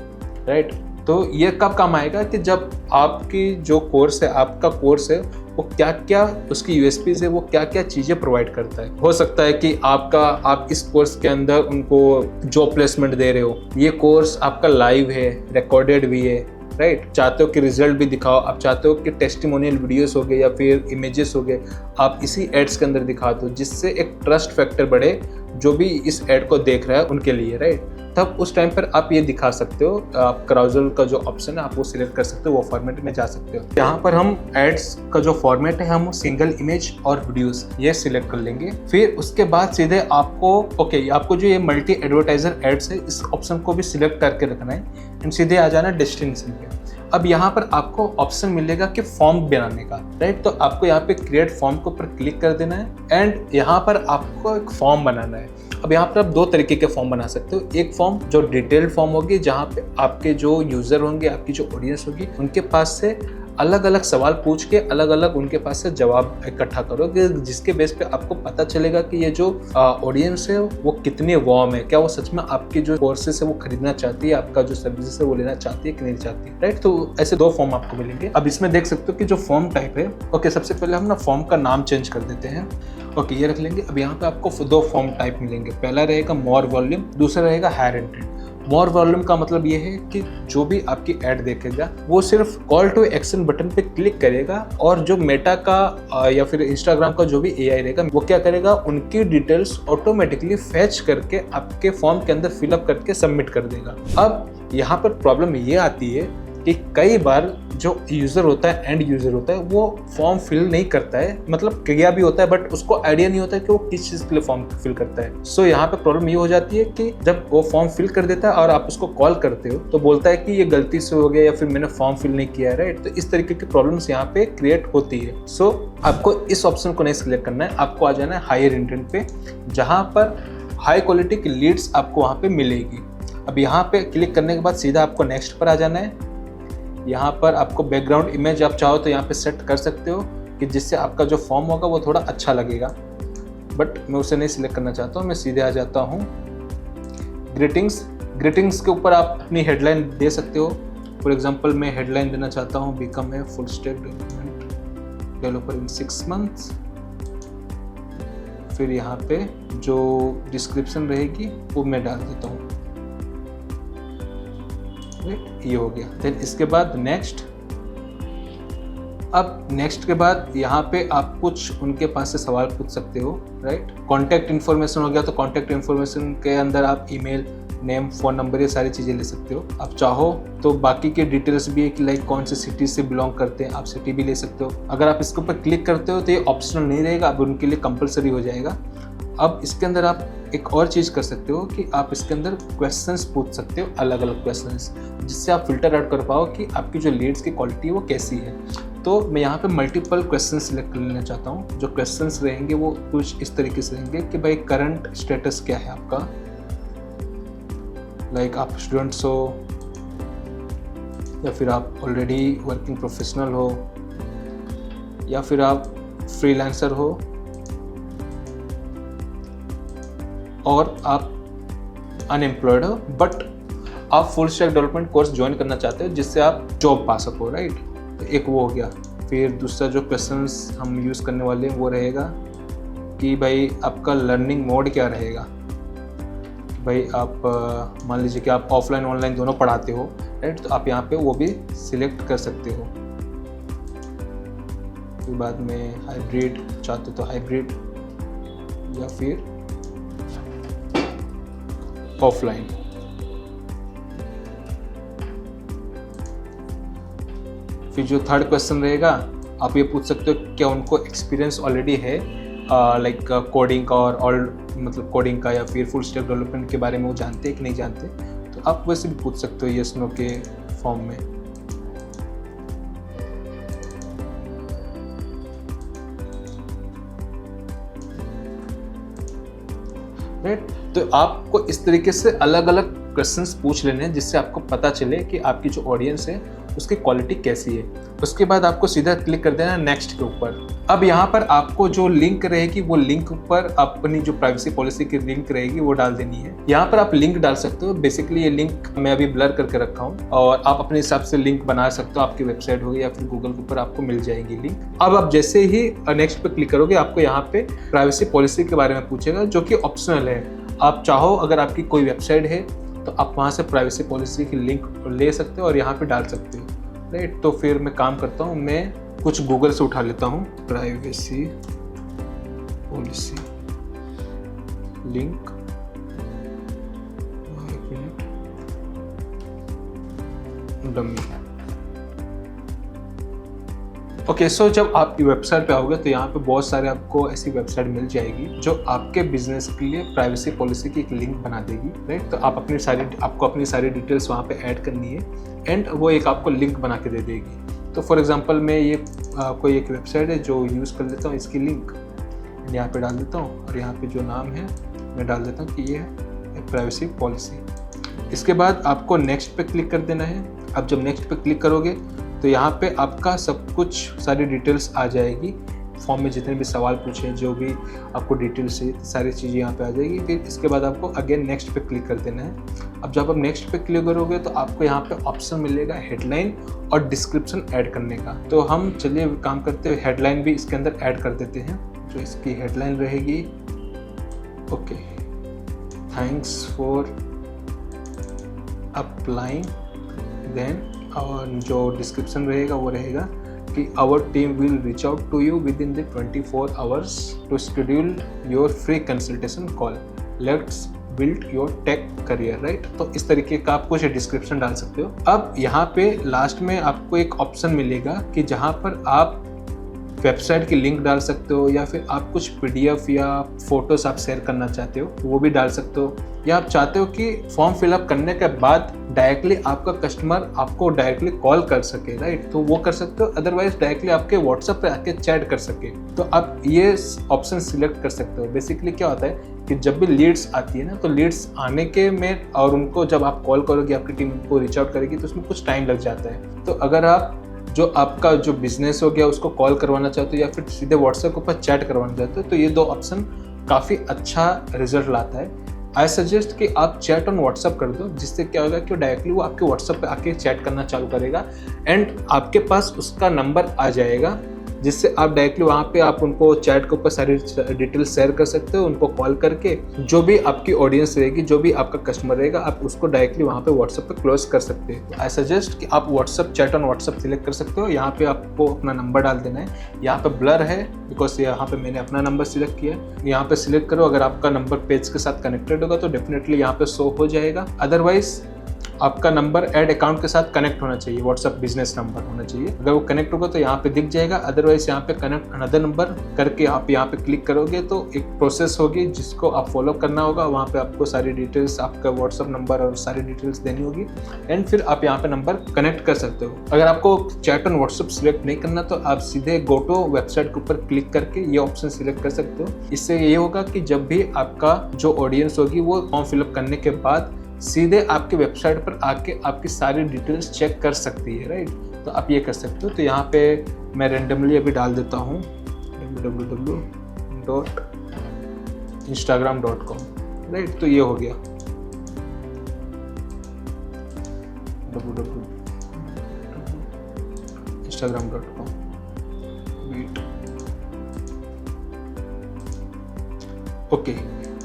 राइट। तो ये कब काम आएगा कि जब आपकी जो कोर्स है, आपका कोर्स है, वो क्या क्या उसकी यूएसपीज है, वो क्या क्या चीज़ें प्रोवाइड करता है। हो सकता है कि आप इस कोर्स के अंदर उनको जॉब प्लेसमेंट दे रहे हो, ये कोर्स आपका लाइव है, रिकॉर्डेड भी है, राइट। चाहते हो कि रिजल्ट भी दिखाओ, आप चाहते हो कि टेस्टिमोनियल वीडियोस हो गए या फिर इमेजेस हो गए, आप इसी एड्स के अंदर दिखा दो, जिससे एक ट्रस्ट फैक्टर बढ़े जो भी इस एड को देख रहा है उनके लिए, राइट। तब उस टाइम पर आप ये दिखा सकते हो। आप क्राउजल का जो ऑप्शन है आप वो सिलेक्ट कर सकते हो, वो फॉर्मेट में जा सकते हो। यहाँ पर हम एड्स का जो फॉर्मेट है हम सिंगल इमेज और वीडियोस ये सिलेक्ट कर लेंगे। फिर उसके बाद सीधे आपको जो ये मल्टी एडवर्टाइजर एड्स है इस ऑप्शन को भी सिलेक्ट करके रखना है एंड सीधे आ जाना डेस्टिनेशन पे। अब यहाँ पर आपको ऑप्शन मिलेगा कि फॉर्म बनाने का, राइट। तो आपको यहाँ पे क्रिएट फॉर्म के ऊपर क्लिक कर देना है एंड यहाँ पर आपको एक फॉर्म बनाना है। अब यहाँ पर आप दो तरीके के फॉर्म बना सकते हो। एक फॉर्म जो डिटेल्ड फॉर्म होगी, जहाँ पे आपके जो यूजर होंगे, आपकी जो ऑडियंस होगी, उनके पास से अलग अलग सवाल पूछ के अलग अलग उनके पास से जवाब इकट्ठा करोगे, जिसके बेस पे आपको पता चलेगा कि ये जो ऑडियंस है वो कितनी वार्म है, क्या वो सच में आपकी जो कोर्सेस है वो खरीदना चाहती है, आपका जो सर्विसेज है वो लेना चाहती है कि नहीं चाहती, राइट। तो ऐसे दो फॉर्म आपको मिलेंगे। अब इसमें देख सकते हो कि जो फॉर्म टाइप है, सबसे पहले हम ना फॉर्म का नाम चेंज कर देते हैं। ये रख लेंगे। अब यहाँ पे आपको दो फॉर्म टाइप मिलेंगे। पहला रहेगा मोर वॉल्यूम, दूसरा रहेगा हायर इंटेंट। मोर वॉल्यूम का मतलब ये है कि जो भी आपकी ऐड देखेगा वो सिर्फ कॉल टू एक्शन बटन पे क्लिक करेगा, और जो मेटा का या फिर इंस्टाग्राम का जो भी एआई रहेगा वो क्या करेगा, उनकी डिटेल्स ऑटोमेटिकली फैच करके आपके फॉर्म के अंदर फिलअप करके सबमिट कर देगा। अब यहाँ पर प्रॉब्लम ये आती है कि कई बार जो यूज़र होता है, एंड यूज़र होता है, वो फॉर्म फिल नहीं करता है, मतलब किया भी होता है बट उसको आइडिया नहीं होता है कि वो किस चीज़ के लिए फॉर्म फिल करता है। सो यहाँ पे प्रॉब्लम ये हो जाती है कि जब वो फॉर्म फिल कर देता है और आप उसको कॉल करते हो तो बोलता है कि ये गलती से हो गया या फिर मैंने फॉर्म फिल नहीं किया, राइट। तो इस तरीके की प्रॉब्लम्स यहाँ पे क्रिएट होती है। सो आपको इस ऑप्शन को नहीं सिलेक्ट करना है, आपको आ जाना है हायर इंटेंट पे, जहाँ पर हाई क्वालिटी की लीड्स आपको वहाँ पे मिलेगी। अब यहाँ पे क्लिक करने के बाद सीधा आपको नेक्स्ट पर आ जाना है। यहाँ पर आपको बैकग्राउंड इमेज आप चाहो तो यहाँ पे सेट कर सकते हो कि जिससे आपका जो फॉर्म होगा वो थोड़ा अच्छा लगेगा, बट मैं उसे नहीं सिलेक्ट करना चाहता हूँ। मैं सीधे आ जाता हूँ ग्रीटिंग्स के ऊपर आप अपनी हेडलाइन दे सकते हो। फॉर एग्जांपल मैं हेडलाइन देना चाहता हूँ, become a full stack developer in 6 months। फिर यहाँ पे जो डिस्क्रिप्शन रहेगी वो मैं डाल देता हूँ, ये हो गया। देन इसके बाद नेक्स्ट। अब नेक्स्ट के बाद यहाँ पे आप कुछ उनके पास से सवाल पूछ सकते हो, राइट। कॉन्टैक्ट इन्फॉर्मेशन हो गया तो कॉन्टैक्ट इन्फॉर्मेशन के अंदर आप ईमेल, नेम, फ़ोन नंबर, ये सारी चीज़ें ले सकते हो। आप चाहो तो बाकी के डिटेल्स भी है कि लाइक कौन से सिटी से बिलोंग करते हैं, आप सिटी भी ले सकते हो। अगर आप इसके ऊपर क्लिक करते हो तो ये ऑप्शनल नहीं रहेगा, अब उनके लिए कंपलसरी हो जाएगा। अब इसके अंदर आप एक और चीज़ कर सकते हो कि आप इसके अंदर क्वेश्चंस पूछ सकते हो, अलग अलग क्वेश्चंस, जिससे आप फिल्टर आउट कर पाओ कि आपकी जो लीड्स की क्वालिटी है वो कैसी है। तो मैं यहाँ पे मल्टीपल क्वेश्चन सिलेक्ट कर लेना चाहता हूँ। जो क्वेश्चंस रहेंगे वो कुछ इस तरीके से रहेंगे कि भाई करंट स्टेटस क्या है आपका, लाइक आप स्टूडेंट्स हो या फिर आप ऑलरेडी वर्किंग प्रोफेशनल हो या फिर आप फ्रीलांसर हो और आप अनएम्प्लॉयड हो बट आप full stack development course join करना चाहते हो जिससे आप जॉब पा सको, राइट। तो एक वो हो गया। फिर दूसरा जो क्वेश्चंस हम यूज़ करने वाले हैं वो रहेगा कि भाई आपका लर्निंग मोड क्या रहेगा। भाई आप मान लीजिए कि आप ऑफलाइन ऑनलाइन दोनों पढ़ाते हो, राइट, तो आप यहाँ पे वो भी सिलेक्ट कर सकते हो। फिर बाद में हाइब्रिड चाहते हो तो हाइब्रिड या फिर ऑफलाइन। फिर जो थर्ड क्वेश्चन रहेगा आप ये पूछ सकते हो क्या उनको एक्सपीरियंस ऑलरेडी है लाइक कोडिंग का और ऑल मतलब कोडिंग का या फिर फुल स्टैक डेवलपमेंट के बारे में वो जानते हैं कि नहीं जानते। तो आप वैसे भी पूछ सकते हो यस नो के फॉर्म में। राइट, तो आपको इस तरीके से अलग अलग क्वेश्चंस पूछ लेने हैं जिससे आपको पता चले कि आपकी जो ऑडियंस है उसकी क्वालिटी कैसी है। उसके बाद आपको सीधा क्लिक कर देना नेक्स्ट के ऊपर। अब यहाँ पर आपको जो लिंक रहेगी वो लिंक ऊपर अपनी जो प्राइवेसी पॉलिसी की लिंक रहेगी वो डाल देनी है। यहाँ पर आप लिंक डाल सकते हो। बेसिकली ये लिंक मैं अभी ब्लर करके रखा हूँ और आप अपने हिसाब से लिंक बना सकते हो। आपकी वेबसाइट होगी या फिर गूगल के ऊपर आपको मिल जाएगी लिंक। अब आप जैसे ही नेक्स्ट पे क्लिक करोगे आपको यहाँ पे प्राइवेसी पॉलिसी के बारे में पूछेगा जो कि ऑप्शनल है। आप चाहो अगर आपकी कोई वेबसाइट है तो आप वहाँ से प्राइवेसी पॉलिसी की लिंक ले सकते हो और यहाँ पे डाल सकते हो, राइट। तो फिर मैं काम करता हूँ, मैं कुछ गूगल से उठा लेता हूँ privacy policy link. Dummy. Okay, so जब आप वेबसाइट पे आओगे तो यहाँ पे बहुत सारे आपको ऐसी वेबसाइट मिल जाएगी जो आपके बिजनेस के लिए प्राइवेसी पॉलिसी की एक लिंक बना देगी, राइट। तो आप आपको अपनी सारी डिटेल्स वहाँ पे ऐड करनी है एंड वो एक आपको लिंक बना के दे देगी। तो फॉर एग्जांपल मैं ये कोई एक वेबसाइट है जो यूज़ कर लेता हूँ, इसकी लिंक यहाँ पे डाल देता हूँ और यहाँ पे जो नाम है मैं डाल देता हूँ कि ये है प्राइवेसी पॉलिसी। इसके बाद आपको नेक्स्ट पे क्लिक कर देना है। अब जब नेक्स्ट पे क्लिक करोगे तो यहाँ पे आपका सब कुछ सारी डिटेल्स आ जाएगी। फॉर्म में जितने भी सवाल पूछे जो भी आपको डिटेल्स है सारी चीज़ें यहाँ पे आ जाएगी। फिर इसके बाद आपको अगेन नेक्स्ट पे क्लिक कर देना है। अब जब आप नेक्स्ट पे क्लिक करोगे तो आपको यहाँ पे ऑप्शन मिलेगा हेडलाइन और डिस्क्रिप्शन ऐड करने का। तो हम चलिए काम करते हुए हेडलाइन भी इसके अंदर ऐड कर देते हैं। जो इसकी हेडलाइन रहेगी, okay, thanks for applying, then और जो डिस्क्रिप्शन रहेगा वो रहेगा कि our team will reach out to you within the 24 hours to schedule your free consultation call, let's build your tech career, right. तो इस तरीके का आप कुछ डिस्क्रिप्शन डाल सकते हो। अब यहाँ पे लास्ट में आपको एक ऑप्शन मिलेगा कि जहाँ पर आप वेबसाइट की लिंक डाल सकते हो, या फिर आप कुछ PDF या फोटोज आप शेयर करना चाहते हो तो वो भी डाल सकते हो, या आप चाहते हो कि फॉर्म फिलअप करने के बाद डायरेक्टली आपका कस्टमर आपको डायरेक्टली कॉल कर सके, राइट, तो वो कर सकते हो। अदरवाइज डायरेक्टली आपके व्हाट्सएप पे आके चैट कर सके, तो आप ये ऑप्शन सिलेक्ट कर सकते हो। बेसिकली क्या होता है कि जब भी लीड्स आती है ना, तो लीड्स आने के में और उनको जब आप कॉल करोगे, आपकी टीम उनको रीच आउट करेगी, तो उसमें कुछ टाइम लग जाता है। तो अगर आप जो आपका जो बिजनेस हो गया उसको कॉल करवाना चाहते हो या फिर सीधे व्हाट्सएप के ऊपर चैट करवाना चाहते हो, तो ये दो ऑप्शन काफ़ी अच्छा रिजल्ट लाता है। आई सजेस्ट कि आप चैट ऑन व्हाट्सएप कर दो, जिससे क्या होगा कि डायरेक्टली वो आपके व्हाट्सएप पे आके चैट करना चालू करेगा एंड आपके पास उसका नंबर आ जाएगा, जिससे आप डायरेक्टली वहाँ पे आप उनको चैट के ऊपर सारी डिटेल शेयर कर सकते हो। उनको कॉल करके जो भी आपकी ऑडियंस रहेगी, जो भी आपका कस्टमर रहेगा, आप उसको डायरेक्टली वहाँ पे व्हाट्सएप पे क्लोज कर सकते हो। आई सजेस्ट कि आप WhatsApp chat on WhatsApp select कर सकते हो। यहाँ पे आपको अपना नंबर डाल देना है। यहाँ पे ब्लर है बिकॉज यहाँ पे मैंने अपना नंबर सिलेक्ट किया है। यहाँ पे सिलेक्ट करो, अगर आपका नंबर पेज के साथ कनेक्टेड होगा तो डेफिनेटली यहाँ पे शो हो जाएगा। अदरवाइज आपका नंबर ऐड अकाउंट के साथ कनेक्ट होना चाहिए, व्हाट्सएप बिजनेस नंबर होना चाहिए। अगर वो कनेक्ट होगा तो यहाँ पे दिख जाएगा, अदरवाइज यहाँ पे कनेक्ट अनदर नंबर करके आप यहाँ पे क्लिक करोगे तो एक प्रोसेस होगी जिसको आप फॉलो करना होगा। वहाँ पे आपको सारी डिटेल्स, आपका व्हाट्सएप नंबर और सारी डिटेल्स देनी होगी एंड फिर आप यहाँ पे नंबर कनेक्ट कर सकते हो। अगर आपको चैट ऑन व्हाट्सएप सिलेक्ट नहीं करना तो आप सीधे गो टू वेबसाइट के ऊपर क्लिक करके ये ऑप्शन सिलेक्ट कर सकते हो। इससे ये होगा कि जब भी आपका जो ऑडियंस होगी वो फॉर्म फिलअप करने के बाद सीधे आपके वेबसाइट पर आके आपकी सारी डिटेल्स चेक कर सकती है, राइट। तो आप ये कर सकते हो। तो यहाँ पे मैं रेंडमली अभी डाल देता हूँ www.instagram.com, राइट। तो ये हो गया www.instagram.com। ओके,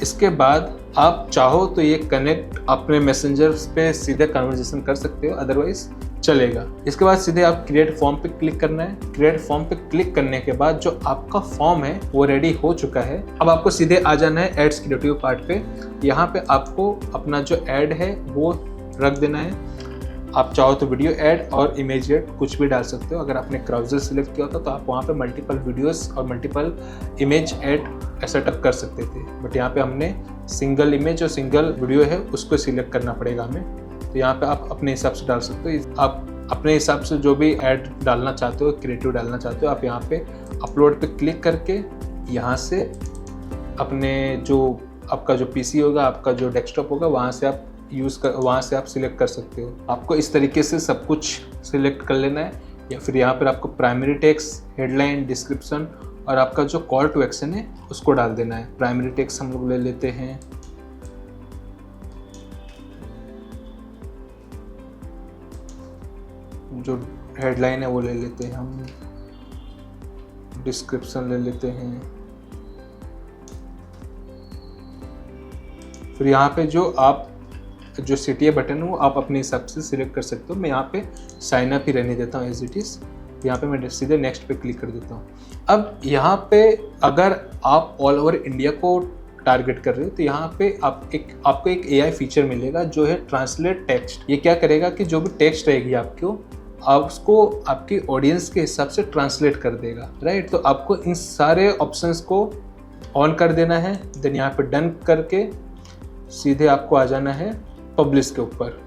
इसके बाद आप चाहो तो ये कनेक्ट अपने मैसेंजर पे सीधे कन्वर्सेशन कर सकते हो, अदरवाइज चलेगा। इसके बाद सीधे आप क्रिएट फॉर्म पे क्लिक करना है। क्रिएट फॉर्म पे क्लिक करने के बाद जो आपका फॉर्म है वो रेडी हो चुका है। अब आपको सीधे आ जाना है एड्स क्रिएटिव पार्ट पे। यहाँ पे आपको अपना जो एड है वो रख देना है। आप चाहो तो वीडियो ऐड और इमेज ऐड कुछ भी डाल सकते हो। अगर आपने क्राउजर सिलेक्ट किया होता तो आप वहाँ पे मल्टीपल वीडियोस और मल्टीपल इमेज ऐड सेटअप कर सकते थे, बट यहाँ पे हमने सिंगल इमेज और सिंगल वीडियो है उसको सिलेक्ट करना पड़ेगा हमें। तो यहाँ पे आप अपने हिसाब से डाल सकते हो। आप अपने हिसाब से जो भी ऐड डालना चाहते हो, क्रिएटिव डालना चाहते हो, आप यहाँ पे अपलोड पे क्लिक करके यहाँ से अपने जो आपका जो PC होगा, आपका जो डेस्कटॉप होगा, वहाँ से आप सिलेक्ट कर सकते हो। आपको इस तरीके से सब कुछ सिलेक्ट कर लेना है। या फिर यहाँ पर आपको प्राइमरी टेक्स्ट, हेडलाइन, डिस्क्रिप्शन और आपका जो कॉल टू एक्शन है उसको डाल देना है। प्राइमरी टेक्स्ट हम लोग ले लेते हैं, जो हेडलाइन है वो ले लेते हैं हम, डिस्क्रिप्शन ले लेते हैं। फिर यहाँ पे जो CTA बटन है वो आप अपने हिसाब से सिलेक्ट कर सकते हो। मैं यहाँ पे साइन अप ही रहने देता हूँ एज इट इज़। यहाँ पे मैं सीधे नेक्स्ट पे क्लिक कर देता हूँ। अब यहाँ पे अगर आप ऑल ओवर इंडिया को टारगेट कर रहे हो तो यहाँ पे आपको एक AI फीचर मिलेगा जो है ट्रांसलेट टेक्स्ट। ये क्या करेगा कि जो भी टेक्स्ट रहेगी आपको, आप उसको आपकी ऑडियंस के हिसाब से ट्रांसलेट कर देगा, राइट। तो आपको इन सारे ऑप्शंस को ऑन कर देना है। देन यहाँ पे डन करके सीधे आपको आ जाना है पब्लिश के ऊपर,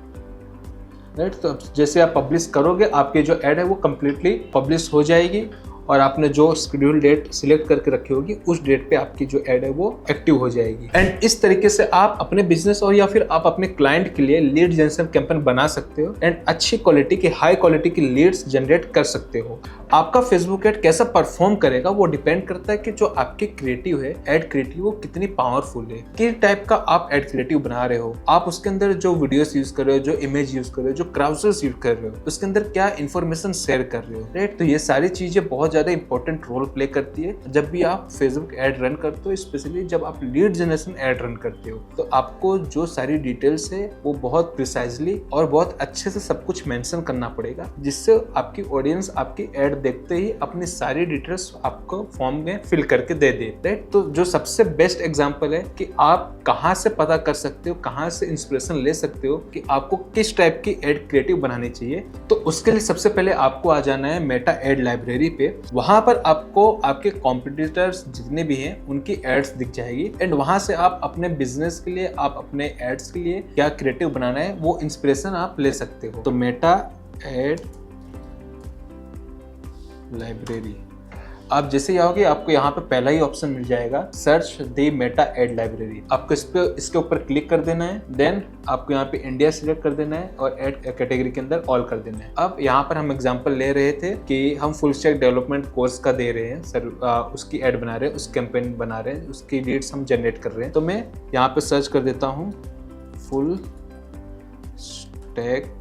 राइट। तो जैसे आप पब्लिश करोगे आपकी जो ऐड है वो कम्प्लीटली पब्लिश हो जाएगी और आपने जो शेड्यूल डेट सिलेक्ट करके रखी होगी उस डेट पे आपकी जो ऐड है वो एक्टिव हो जाएगी। एंड इस तरीके से आप अपने बिजनेस और या फिर आप अपने क्लाइंट के लिए लीड जनरेशन कैंपेन बना सकते हो एंड अच्छी क्वालिटी की, हाई क्वालिटी की लीड्स जनरेट कर सकते हो। आपका फेसबुक ऐड कैसा परफॉर्म करेगा वो डिपेंड करता है कि जो आपके क्रिएटिव है, ऐड क्रिएटिव, वो कितनी पावरफुल है, किस टाइप का आप ऐड क्रिएटिव बना रहे हो, आप उसके अंदर जो वीडियोस यूज कर रहे हो, जो इमेज यूज कर रहे हो, जो क्राउजर्स यूज कर रहे हो, उसके अंदर क्या इन्फॉर्मेशन शेयर कर रहे हो, राइट। तो ये सारी चीजें बहुत ज़्यादा इंपॉर्टेंट रोल प्ले करती है जब भी आप फेसबुक ऐड रन करते हो, स्पेशली जब आप लीड जनरेशन ऐड रन करते हो। तो आपको जो सारी डिटेल्स है वो बहुत प्रिसाइजली और बहुत अच्छे से सब कुछ मेंशन करना पड़ेगा, जिससे आपकी ऑडियंस आपकी ऐड देखते ही अपनी सारी डिटेल्स आपको फॉर्म में फिल करके दे दे, राइट। तो जो सबसे बेस्ट एग्जांपल है कि आप कहां से पता कर सकते हो, कहां से इंस्पिरेशन ले सकते हो कि आपको किस टाइप की एड क्रिएटिव बनानी चाहिए। तो उसके लिए सबसे पहले आपको आ जाना है मेटा एड लाइब्रेरी पे। वहां पर आपको आपके कॉम्पिटिटर्स जितने भी हैं उनकी एड्स दिख जाएगी, एंड वहां से आप अपने बिजनेस के लिए, आप अपने एड्स के लिए क्या क्रिएटिव बनाना है वो इंस्पिरेशन आप ले सकते हो। तो मेटा एड लाइब्रेरी आप जैसे ही आओगे आपको यहाँ पे पहला ही ऑप्शन मिल जाएगा, search the Meta ad library. आपको इसके ऊपर क्लिक कर देना है। देन आपको यहाँ पे इंडिया सिलेक्ट कर देना है और एड कैटेगरी के अंदर ऑल कर देना है। अब यहाँ पर हम एग्जांपल ले रहे थे कि हम फुल स्टैक डेवलपमेंट कोर्स का दे रहे हैं सर, उसकी एड बना रहे हैं, उस कैंपेन बना रहे हैं, उसकी लीड्स हम जनरेट कर रहे हैं। तो मैं यहाँ पे सर्च कर देता हूँ फुल स्टैक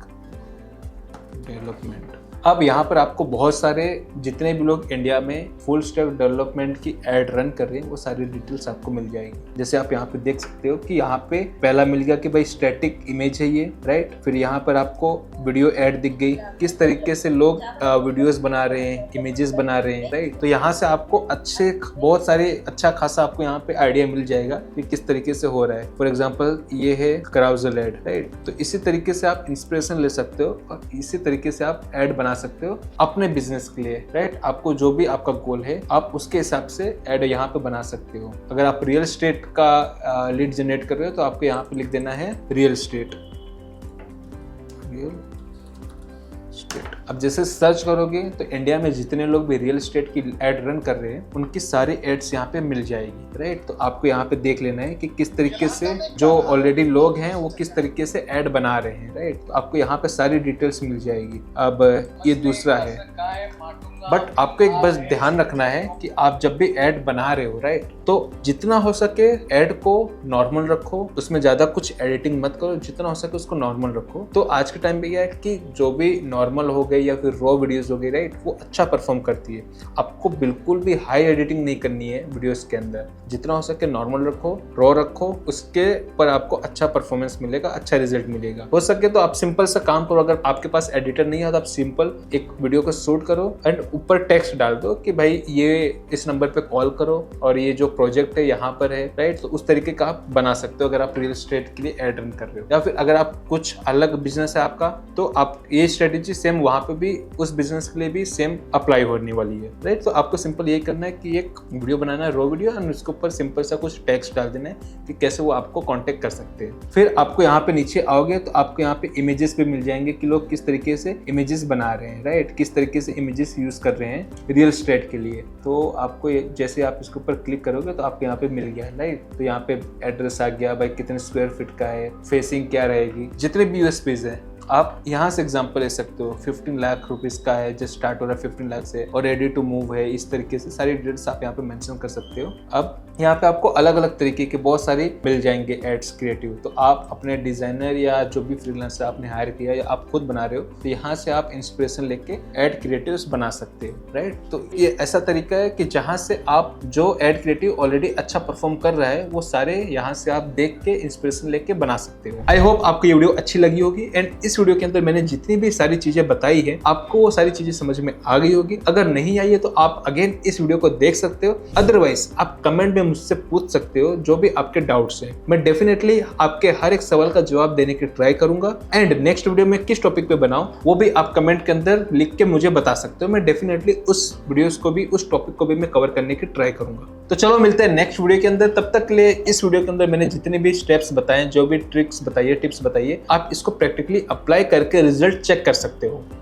डेवलपमेंट। अब यहाँ पर आपको बहुत सारे जितने भी लोग इंडिया में फुल स्टैक डेवलपमेंट की एड रन कर रहे हैं वो सारी डिटेल्स आपको मिल जाएगी। जैसे आप यहाँ पे देख सकते हो कि यहाँ पे पहला मिल गया कि भाई स्टैटिक इमेज है ये, राइट। फिर यहाँ पर आपको वीडियो एड दिख गई, किस तरीके से लोग वीडियोस बना रहे हैं, इमेजेस बना रहे हैं, राइट। तो यहाँ से आपको बहुत सारे अच्छा खासा आपको यहाँ पे आइडिया मिल जाएगा कि किस तरीके से हो रहा है। फॉर एग्जाम्पल ये है कराउजल एड, राइट। तो इसी तरीके से आप इंस्पिरेशन ले सकते हो और इसी तरीके से आप एड बना सकते हो अपने बिजनेस के लिए, राइट। आपको जो भी आपका गोल है आप उसके हिसाब से ऐड यहाँ पे बना सकते हो। अगर आप रियल एस्टेट का लीड जनरेट कर रहे हो तो आपको यहाँ पे लिख देना है रियल एस्टेट। अब जैसे सर्च करोगे तो इंडिया में जितने लोग भी रियल एस्टेट की एड रन कर रहे हैं उनकी सारी एड्स यहाँ पे मिल जाएगी, राइट। तो आपको यहाँ पे देख लेना है कि किस तरीके से जो ऑलरेडी लोग हैं वो किस तरीके से एड बना रहे हैं, राइट। तो आपको यहाँ पे सारी डिटेल्स मिल जाएगी। अब ये दूसरा है, बट आपको एक बस ध्यान रखना है कि आप जब भी ऐड बना रहे हो, राइट, तो जितना हो सके ऐड को नॉर्मल रखो, उसमें ज्यादा कुछ एडिटिंग मत करो, जितना हो सके उसको नॉर्मल रखो। तो आज के टाइम पे यह है कि जो भी नॉर्मल हो गई या फिर रॉ वीडियोस हो गई, राइट, वो अच्छा परफॉर्म करती है। आपको बिल्कुल भी हाई एडिटिंग नहीं करनी है वीडियोस के अंदर, जितना हो सके नॉर्मल रखो, रॉ रखो, उसके पर आपको अच्छा परफॉर्मेंस मिलेगा, अच्छा रिजल्ट मिलेगा। हो सके तो आप सिंपल सा काम करो, अगर आपके पास एडिटर नहीं है तो आप सिंपल एक वीडियो को शूट करो एंड ऊपर टेक्स्ट डाल दो कि भाई ये इस नंबर पे कॉल करो और ये जो प्रोजेक्ट है यहाँ पर है, राइट। तो उस तरीके का आप बना सकते हो अगर आप रियल एस्टेट के लिए एड रन कर रहे हो। या फिर अगर आप कुछ अलग बिजनेस है आपका तो आप ये स्ट्रेटेजी सेम वहां पे भी उस बिजनेस के लिए भी सेम अप्लाई होने वाली है, राइट। तो आपको सिंपल ये करना है कि एक वीडियो बनाना है, रो वीडियो, और उसके ऊपर सिंपल सा कुछ टेक्स्ट डाल देना है कि कैसे वो आपको कॉन्टेक्ट कर सकते हैं। फिर आपको यहाँ पे नीचे आओगे तो आपको यहाँ पे इमेजेस भी मिल जाएंगे कि लोग किस तरीके से इमेजेस बना रहे हैं, राइट, किस तरीके से इमेजेस यूज कर रहे हैं रियल एस्टेट के लिए। तो आपको जैसे आप इसके ऊपर क्लिक करोगे तो आपको यहाँ पे मिल गया, राइट। तो यहाँ पे एड्रेस आ गया, भाई कितने स्क्वायर फीट का है, फेसिंग क्या रहेगी, जितने भी यूएसपीज है आप यहाँ से एग्जांपल ले सकते हो। 15 लाख रुपीस का है, जो स्टार्ट हो रहा है 15 लाख से और रेडी टू मूव है, इस तरीके से सारी डिटेल्स आप यहाँ पे मेंशन कर सकते हो। अब यहाँ पे आपको अलग अलग तरीके के बहुत सारे मिल जाएंगे एड्स क्रिएटिव। तो आप अपने डिजाइनर या जो भी फ्रीलांसर आपने हायर किया या आप खुद बना रहे हो तो यहाँ से आप इंस्पिरेशन लेके एड क्रिएटिव्स बना सकते हो, राइट। तो ये ऐसा तरीका है कि जहाँ से आप जो एड क्रिएटिव ऑलरेडी अच्छा परफॉर्म कर रहा है वो सारे यहाँ से आप देख के इंस्पिरेशन लेके बना सकते हो। आई होप आपको ये वीडियो अच्छी लगी होगी एंड इस वीडियो के अंदर मैंने जितनी भी सारी चीजें बताई है आपको वो सारी चीजें समझ में आ गई होगी। अगर नहीं आई है तो आप अगेन इस वीडियो को देख सकते हो, अदरवाइज आप कमेंट में मुझसे पूछ सकते हो जो भी आपके डाउट्स हैं। मैं डेफिनेटली आपके हर एक सवाल का जवाब देने की ट्राई करूंगा एंड नेक्स्ट वीडियो में किस टॉपिक पे बनाऊं वो भी आप कमेंट के अंदर लिख के मुझे बता सकते हो। मैं डेफिनेटली उस वीडियोस को भी, उस टॉपिक को भी मैं कवर करने की ट्राई करूंगा। तो चलो मिलते हैं नेक्स्ट वीडियो के अंदर। तब तक के लिए इस वीडियो के अंदर मैंने जितने भी स्टेप्स बताए, जो भी ट्रिक्स बताइए, टिप्स बताइए, आप इसको प्रैक्टिकली अप्लाई करके रिजल्ट चेक कर सकते हो।